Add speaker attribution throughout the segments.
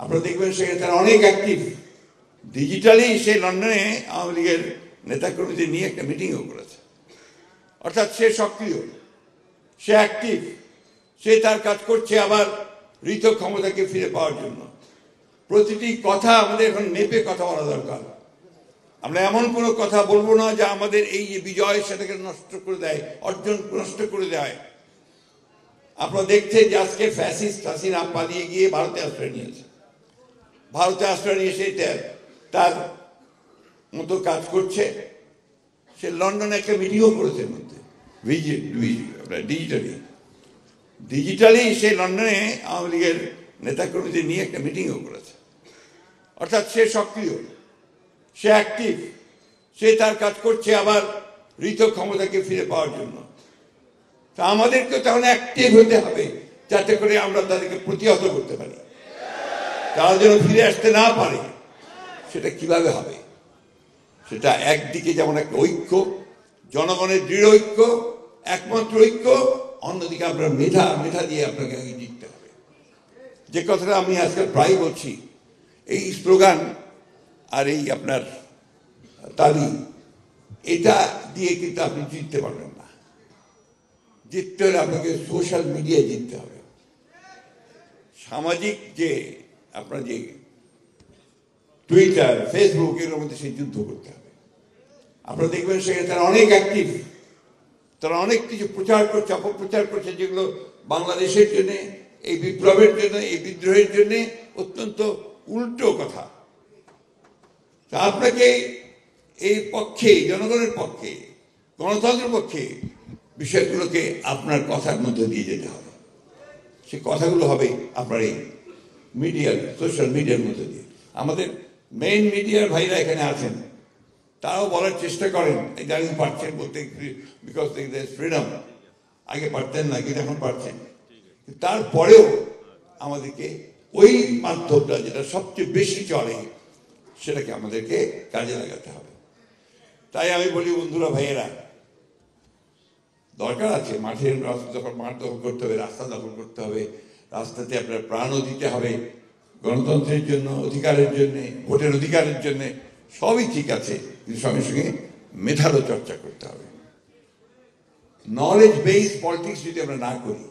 Speaker 1: আপনারা দেখবেন সেখানে তারা অনেক অ্যাক্টিভ। ডিজিটালি সে লন্ডনে আওয়ামী লীগের নেতাকর্মীদের নিয়ে একটা মিটিংও করেছে। অর্থাৎ সে সক্রিয়, সে অ্যাক্টিভ, সে তার কাজ করছে আবার ঋত ক্ষমতাকে ফিরে পাওয়ার জন্য। প্রতিটি কথা আমাদের এখন মেপে কথা বলা দরকার। আমরা এমন কোনো কথা বলবো না যা আমাদের এই যে বিজয় সেটাকে নষ্ট করে দেয়, অর্জন নষ্ট করে দেয়। আপনারা দেখছেন যে আজকে ফ্যাসিস্ট হাসিনা পালিয়ে গিয়ে ভারতে আশ্রয় নিয়েছে। ভারতে আশ্রয় নিয়ে সে তার মতো কাজ করছে। সে লন্ডনে একটা মিটিংও করেছে মধ্যে ডিজিটালি সে লন্ডনে আওয়ামী লীগের নেতাকর্মীদের নিয়ে একটা মিটিংও করেছে। অর্থাৎ সে সক্রিয়, সে অ্যাক্টিভ, সে তার কাজ করছে আবার ঋত ক্ষমতাকে ফিরে পাওয়ার জন্য। তা আমাদেরকে তখন অ্যাক্টিভ হতে হবে যাতে করে আমরা তাদেরকে প্রতিহত করতে পারি। তারা যেন ফিরে আসতে না পারে। সেটা কিভাবে হবে? সেটা একদিকে যেমন একটা ঐক্য, জনগণের দৃঢ় ঐক্য, একমাত্র ঐক্য, অন্যদিকে আপনার মেধা দিয়ে আপনাকে আগে জিততে হবে। যে কথাটা আমি আজকাল প্রায় বলছি, এই স্লোগান আর এই আপনার তালি, এটা দিয়ে কিন্তু আপনি জিততে পারবেন না। জিততে হলে আপনাকে সোশ্যাল মিডিয়ায় জিততে হবে। সামাজিক যে আপনার যে টুইটার, ফেসবুক, এর মধ্যে সেই যুদ্ধ করতে হবে। আপনারা দেখবেন সেখানে তারা অনেক অ্যাক্টিভ, তারা অনেক কিছু প্রচার করছে, অপপ্রচার করছে, যেগুলো বাংলাদেশের জন্য, এই বিপ্লবের জন্য, এই বিদ্রোহের জন্য অত্যন্ত উল্টো কথা। তা আপনাকে এই পক্ষে, জনগণের পক্ষে, গণতন্ত্রের পক্ষে বিষয়গুলোকে আপনার কথার মধ্যে দিয়ে যেতে হবে। সে কথাগুলো হবে আপনার এই মিডিয়ার, সোশ্যাল মিডিয়ার মধ্যে দিয়ে। আমাদের মেইন মিডিয়ার ভাইরা এখানে আছেন, তারাও বলার চেষ্টা করেন, ইদানিং পারছেন বলতে, বিকজ ফ্রিডম। আগে পারতেন না, কিন্তু এখন পারছেন। তারপরেও আমাদেরকে ওই মাধ্যমটা যেটা সবচেয়ে বেশি চলে সেটাকে আমাদেরকে কাজে লাগাতে হবে। তাই আমি বলি, বন্ধুরা, ভাইয়েরা, দরকার আছে মাঠের যখন মাঠ দখল করতে হবে, রাস্তা দখল করতে হবে, রাস্তাতে আপনার প্রাণও দিতে হবে গণতন্ত্রের জন্য, অধিকারের জন্য, ভোটের অধিকারের জন্য। সবই ঠিক আছে, কিন্তু সঙ্গে সঙ্গে মেধারও চর্চা করতে হবে। নলেজ বেসড পলিটিক্স যদি আমরা না করি,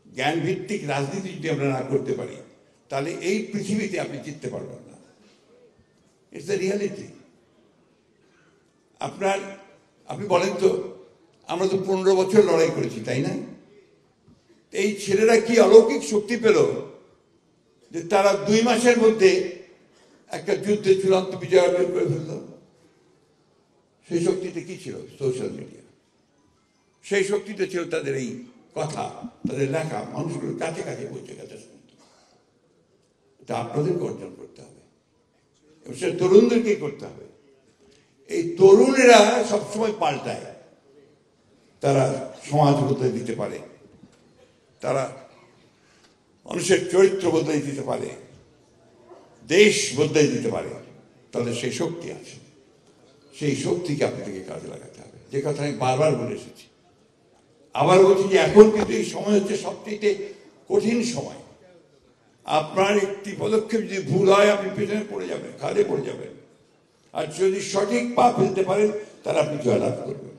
Speaker 1: জ্ঞান ভিত্তিক রাজনীতি যদি আমরা না করতে পারি, তাহলে এই পৃথিবীতে আপনি জিততে পারবেন না। It's the reality. আপনি বলেন তো, আমরা তো 15 বছর লড়াই করেছি, তাই না? এই ছেলেরা কি অলৌকিক শক্তি পেল যে তারা 2 মাসের মধ্যে একটা যুদ্ধে চূড়ান্ত বিজয় অর্জন করে ফেলল? সেই শক্তিটা কি ছিল? Social media. সেই শক্তিটা ছিল তাদের এই কথা, তাদের লেখা, মানুষগুলোর কাছে কাছে পৌঁছে গেছে। এটা আপনাদেরকে অর্জন করতে হবে এবং সে তরুণদেরকে করতে হবে। এই তরুণেরা সবসময় পাল্টায়, তারা সমাজ বদলে দিতে পারে, তারা মানুষের চরিত্র বদলে দিতে পারে, দেশ বদলে দিতে পারে। তাদের সেই শক্তি আছে, সেই শক্তিকে আপনাদেরকে কাজে লাগাতে হবে। যে কথা আমি বারবার বলে এসেছি, আবার বলছি যে এখন কিন্তু এই সময় হচ্ছে সবচেয়ে কঠিন সময়। আপনার একটি পদক্ষেপ যদি ভুল হয়, আপনি পেছনে পড়ে যাবেন, খাদে পড়ে যাবেন। আর যদি সঠিক পা ফেলতে পারেন, তাহলে আপনি জয়লাভ করবেন।